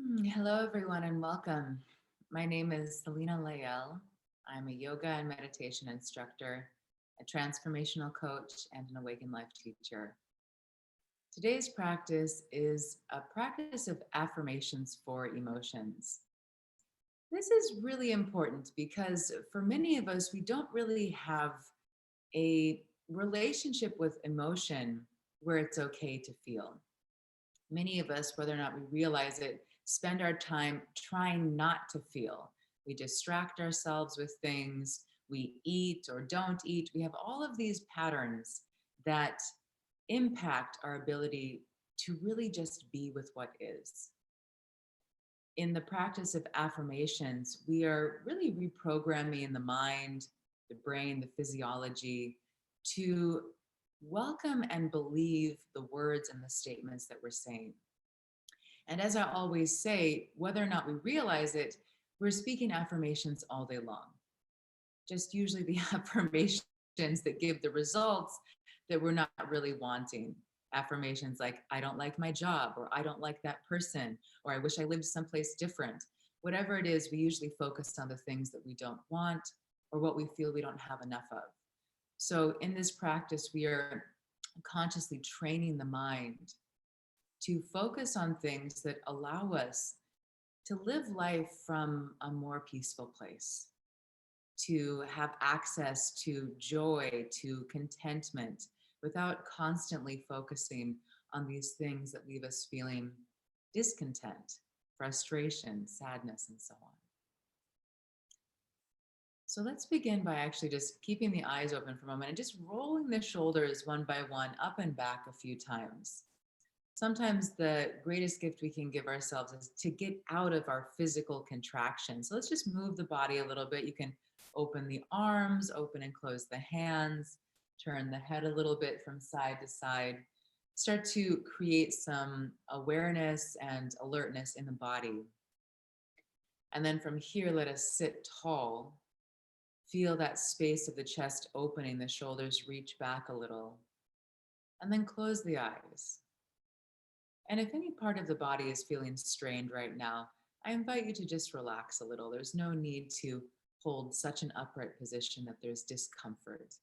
Hello, everyone, and welcome. My name is Selena Lael. I'm a yoga and meditation instructor, a transformational coach, and an awakened life teacher. Today's practice is a practice of affirmations for emotions. This is really important because for many of us, we don't really have a relationship with emotion where it's okay to feel. Many of us, whether or not we realize it, spend our time trying not to feel. We distract ourselves with things, we eat or don't eat. We have all of these patterns that impact our ability to really just be with what is. In the practice of affirmations, we are really reprogramming the mind, the brain, the physiology to welcome and believe the words and the statements that we're saying. And as I always say, whether or not we realize it, we're speaking affirmations all day long. Just usually the affirmations that give the results that we're not really wanting. Affirmations like, I don't like my job, or I don't like that person, or I wish I lived someplace different. Whatever it is, we usually focus on the things that we don't want or what we feel we don't have enough of. So in this practice, we are consciously training the mind to focus on things that allow us to live life from a more peaceful place, to have access to joy, to contentment, without constantly focusing on these things that leave us feeling discontent, frustration, sadness, and so on. So let's begin by actually just keeping the eyes open for a moment and just rolling the shoulders one by one up and back a few times. Sometimes the greatest gift we can give ourselves is to get out of our physical contraction. So let's just move the body a little bit. You can open the arms, open and close the hands, turn the head a little bit from side to side. Start to create some awareness and alertness in the body. And then from here, let us sit tall. Feel that space of the chest opening, the shoulders reach back a little. And then close the eyes. And if any part of the body is feeling strained right now, I invite you to just relax a little. There's no need to hold such an upright position that there's discomfort.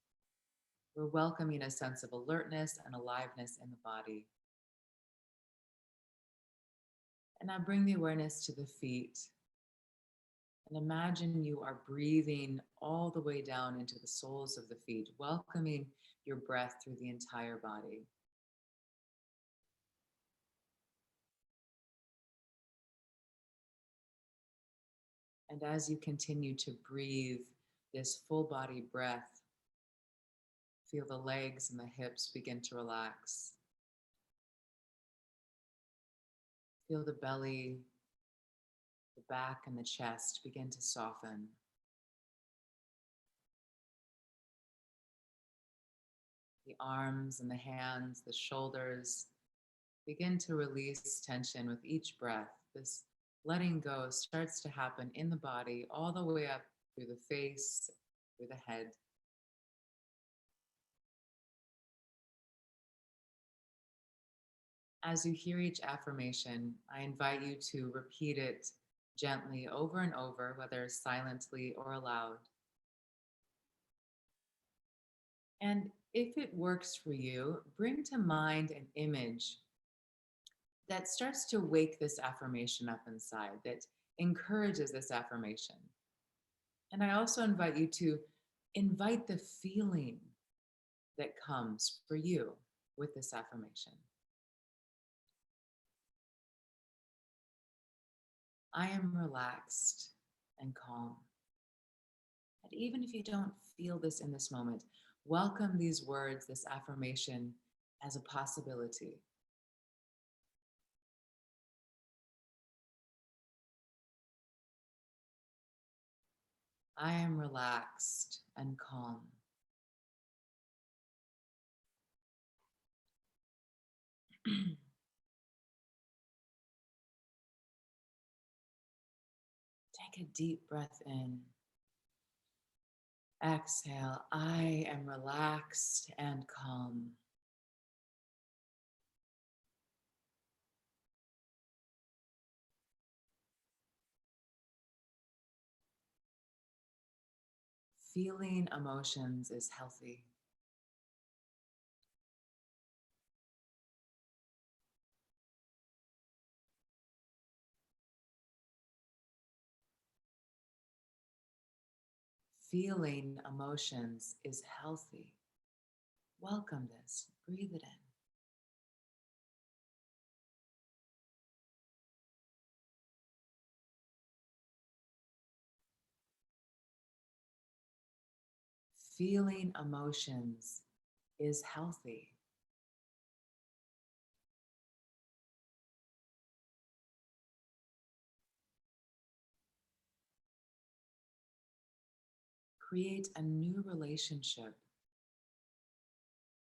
We're welcoming a sense of alertness and aliveness in the body. And now bring the awareness to the feet. And imagine you are breathing all the way down into the soles of the feet, welcoming your breath through the entire body. And as you continue to breathe this full body breath, feel the legs and the hips begin to relax. Feel the belly, the back, and the chest begin to soften. The arms and the hands, the shoulders begin to release tension with each breath. This letting go starts to happen in the body, all the way up through the face, through the head. As you hear each affirmation, I invite you to repeat it gently over and over, whether silently or aloud. And if it works for you, bring to mind an image that starts to wake this affirmation up inside, that encourages this affirmation. And I also invite you to invite the feeling that comes for you with this affirmation. I am relaxed and calm. And even if you don't feel this in this moment, welcome these words, this affirmation, as a possibility. I am relaxed and calm. Take a deep breath in. Exhale. I am relaxed and calm. Feeling emotions is healthy. Feeling emotions is healthy. Welcome this. Breathe it in. Feeling emotions is healthy. Create a new relationship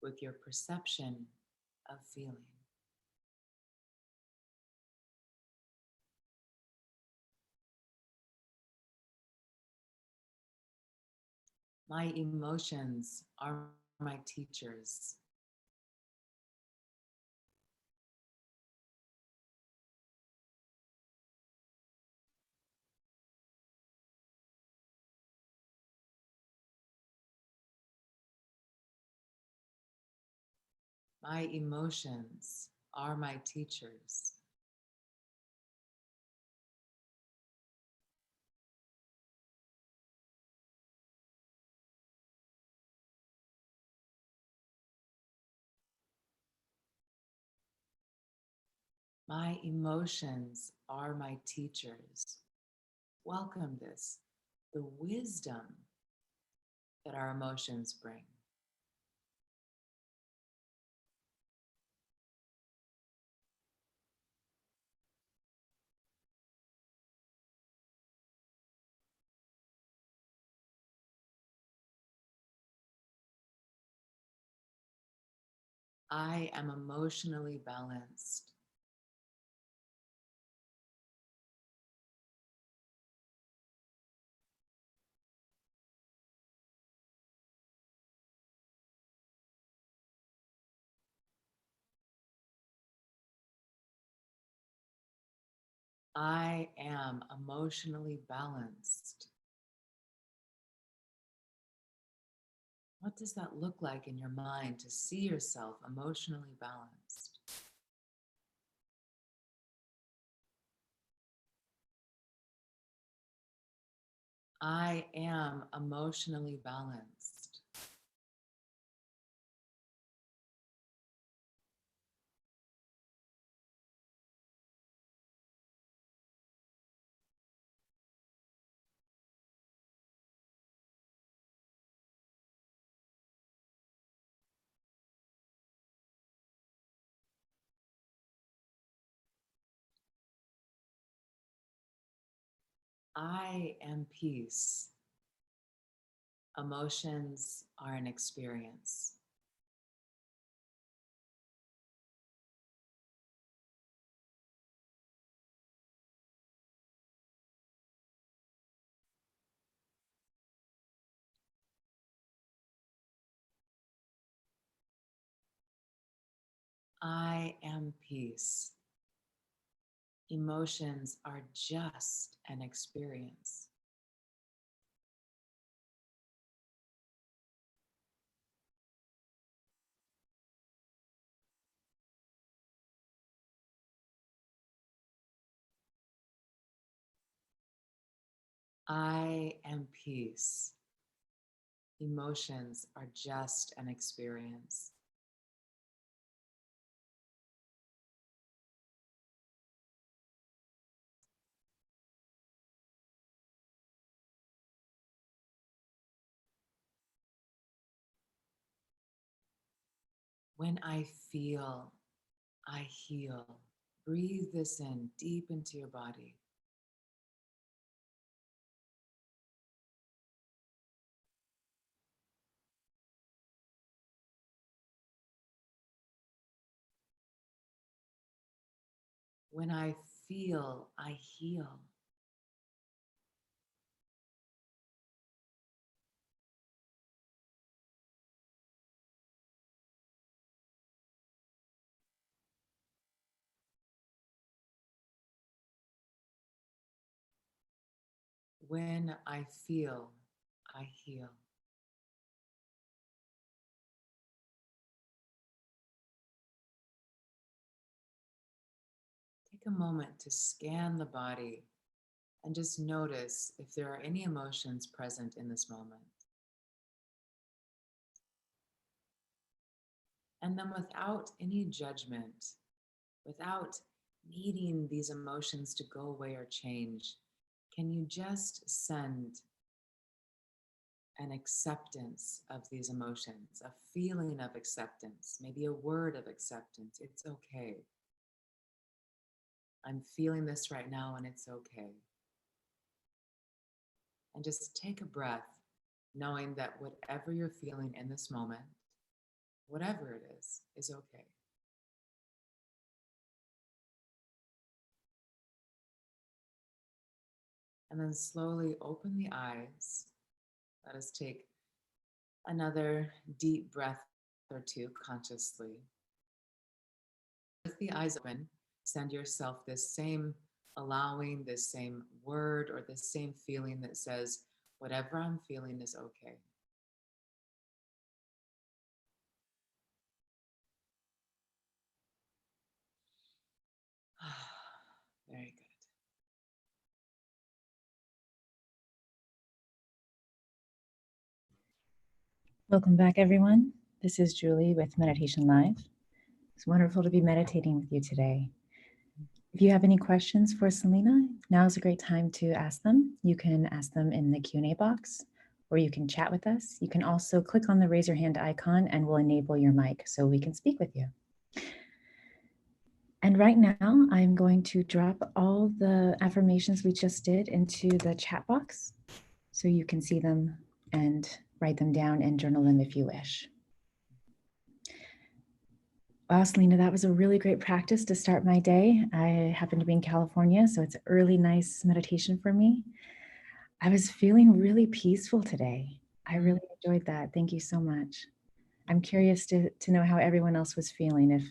with your perception of feeling. My emotions are my teachers. My emotions are my teachers. My emotions are my teachers. Welcome this, the wisdom that our emotions bring. I am emotionally balanced. I am emotionally balanced. What does that look like in your mind to see yourself emotionally balanced? I am emotionally balanced. I am peace. Emotions are an experience. I am peace. Emotions are just an experience. I am peace. Emotions are just an experience. When I feel, I heal. Breathe this in deep into your body. When I feel, I heal. When I feel, I heal. Take a moment to scan the body and just notice if there are any emotions present in this moment. And then without any judgment, without needing these emotions to go away or change, can you just send an acceptance of these emotions, a feeling of acceptance, maybe a word of acceptance? It's okay. I'm feeling this right now and it's okay. And just take a breath, knowing that whatever you're feeling in this moment, whatever it is okay. And then slowly open the eyes. Let us take another deep breath or two consciously. With the eyes open, send yourself this same allowing, this same word, or this same feeling that says, whatever I'm feeling is okay. Very good. Welcome back, everyone. This is Julie with Meditation.live. It's wonderful to be meditating with you today. If you have any questions for Selena, now is a great time to ask them. You can ask them in the Q&A box, or you can chat with us. You can also click on the raise your hand icon and we'll enable your mic so we can speak with you. And right now, I'm going to drop all the affirmations we just did into the chat box so you can see them and write them down and journal them if you wish. Wow, Selena, that was a really great practice to start my day. I happen to be in California, so it's early, nice meditation for me. I was feeling really peaceful today. I really enjoyed that. Thank you so much. I'm curious to know how everyone else was feeling. If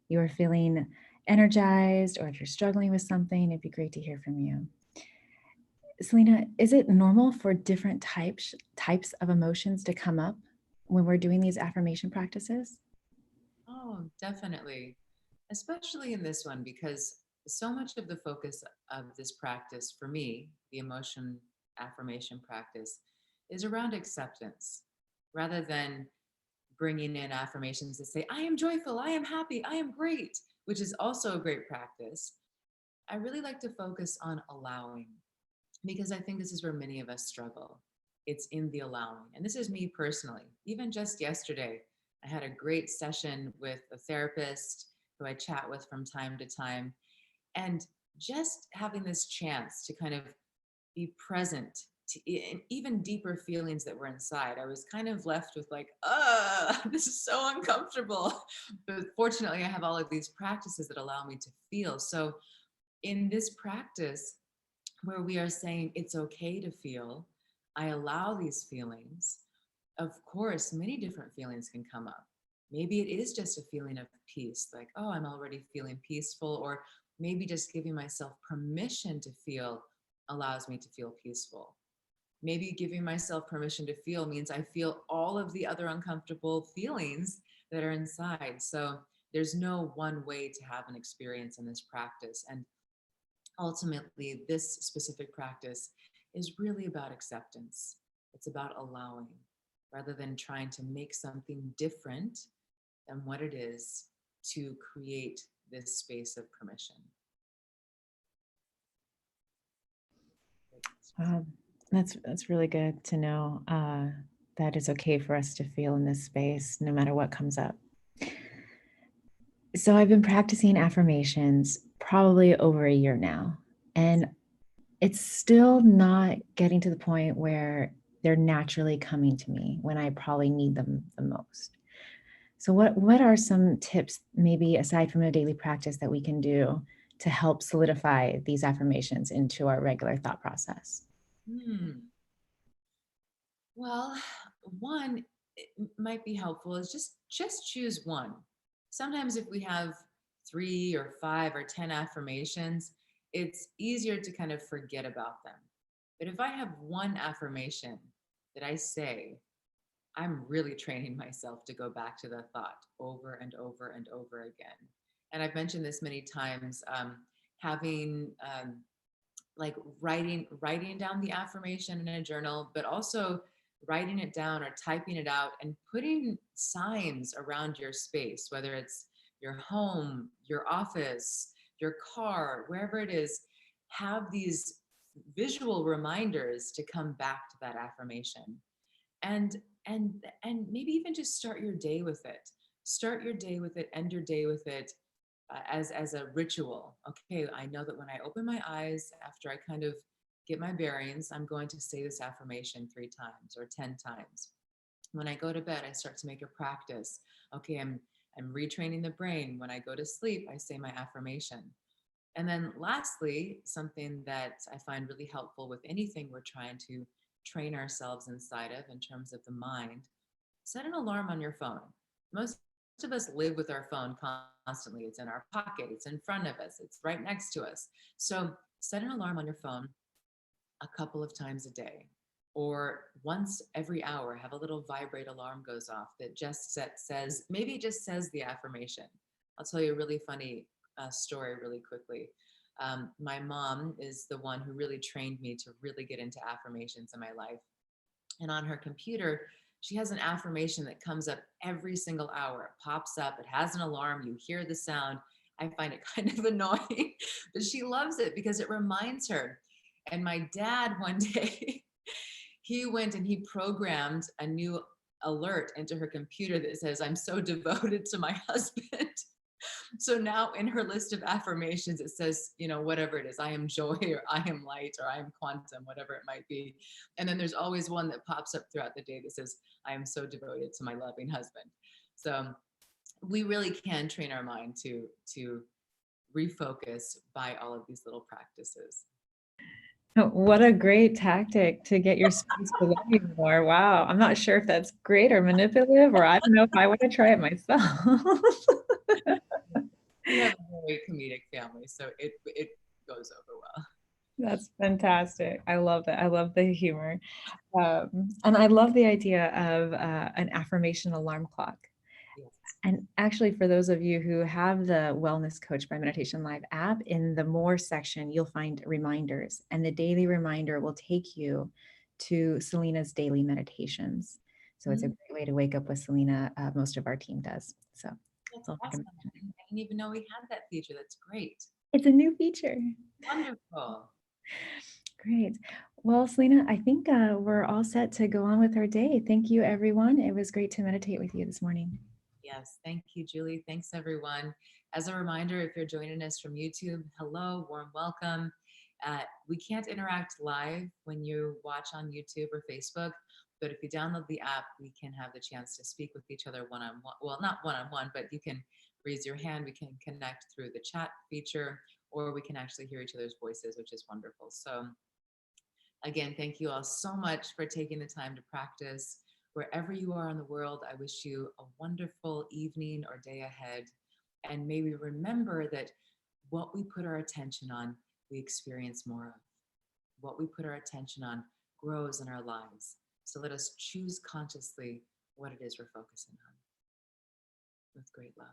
you were feeling energized or if you're struggling with something, it'd be great to hear from you. Selena, is it normal for different types of emotions to come up when we're doing these affirmation practices? Oh, definitely. Especially in this one, because so much of the focus of this practice for me, the emotion affirmation practice, is around acceptance rather than bringing in affirmations that say, I am joyful, I am happy, I am great, which is also a great practice. I really like to focus on allowing because I think this is where many of us struggle. It's in the allowing. And this is me personally. Even just yesterday, I had a great session with a therapist who I chat with from time to time. And just having this chance to kind of be present to even deeper feelings that were inside, I was kind of left with like, this is so uncomfortable. But fortunately, I have all of these practices that allow me to feel. So in this practice, where we are saying it's okay to feel, I allow these feelings. Of course, many different feelings can come up. Maybe it is just a feeling of peace, like, oh, I'm already feeling peaceful, or maybe just giving myself permission to feel allows me to feel peaceful. Maybe giving myself permission to feel means I feel all of the other uncomfortable feelings that are inside. So there's no one way to have an experience in this practice. And ultimately, this specific practice is really about acceptance. It's about allowing rather than trying to make something different than what it is to create this space of permission. That's really good to know that it's okay for us to feel in this space no matter what comes up. So I've been practicing affirmations probably over a year now, and it's still not getting to the point where they're naturally coming to me when I probably need them the most. So what are some tips, maybe aside from a daily practice, that we can do to help solidify these affirmations into our regular thought process? Well, one might be helpful is just choose one. Sometimes if we have 3 or 5 or 10 affirmations, it's easier to kind of forget about them. But if I have one affirmation that I say, I'm really training myself to go back to the thought over and over and over again. And I've mentioned this many times, having like writing down the affirmation in a journal, but also writing it down or typing it out and putting signs around your space, whether it's your home, your office, your car, wherever it is. Have these visual reminders to come back to that affirmation, and and maybe even just start your day with it. Start your day with it, end your day with it, as a ritual. Okay, I know that when I open my eyes after I kind of get my bearings, I'm going to say this affirmation 3 times or 10 times. When I go to bed, I start to make a practice. Okay, I'm retraining the brain. When I go to sleep, I say my affirmation. And then lastly, something that I find really helpful with anything we're trying to train ourselves inside of in terms of the mind, set an alarm on your phone. Most of us live with our phone constantly. It's in our pocket, it's in front of us, it's right next to us. So set an alarm on your phone a couple of times a day, or once every hour. Have a little vibrate alarm goes off that just says, maybe just says the affirmation. I'll tell you a really funny story really quickly. My mom is the one who really trained me to really get into affirmations in my life. And on her computer, she has an affirmation that comes up every single hour. It pops up, it has an alarm, you hear the sound. I find it kind of annoying, but she loves it because it reminds her. And my dad, one day, he went and he programmed a new alert into her computer that says, I'm so devoted to my husband. So now in her list of affirmations, it says, whatever it is, I am joy, or I am light, or I am quantum, whatever it might be. And then there's always one that pops up throughout the day that says, I am so devoted to my loving husband. So we really can train our mind to refocus by all of these little practices. What a great tactic to get your space to love you more. Wow. I'm not sure if that's great or manipulative, or I don't know if I want to try it myself. We have a very comedic family, so it goes over well. That's fantastic. I love that. I love the humor. And I love the idea of an affirmation alarm clock. Yes. And actually, for those of you who have the Wellness Coach by Meditation Live app, in the More section, you'll find reminders, and the daily reminder will take you to Selena's daily meditations. So it's a great way to wake up with Selena. Most of our team does. So that's awesome. I didn't even know we had that feature. That's great. It's a new feature. Wonderful. Great. Well, Selena, I think we're all set to go on with our day. Thank you, everyone. It was great to meditate with you this morning. Yes, thank you, Julie. Thanks, everyone. As a reminder, if you're joining us from YouTube, hello, warm welcome. We can't interact live when you watch on YouTube or Facebook, but if you download the app, we can have the chance to speak with each other one-on-one. Well, not one-on-one, but you can raise your hand. We can connect through the chat feature, or we can actually hear each other's voices, which is wonderful. So again, thank you all so much for taking the time to practice. Wherever you are in the world, I wish you a wonderful evening or day ahead. And may we remember that what we put our attention on, we experience more of. What we put our attention on grows in our lives. So let us choose consciously what it is we're focusing on. With great love.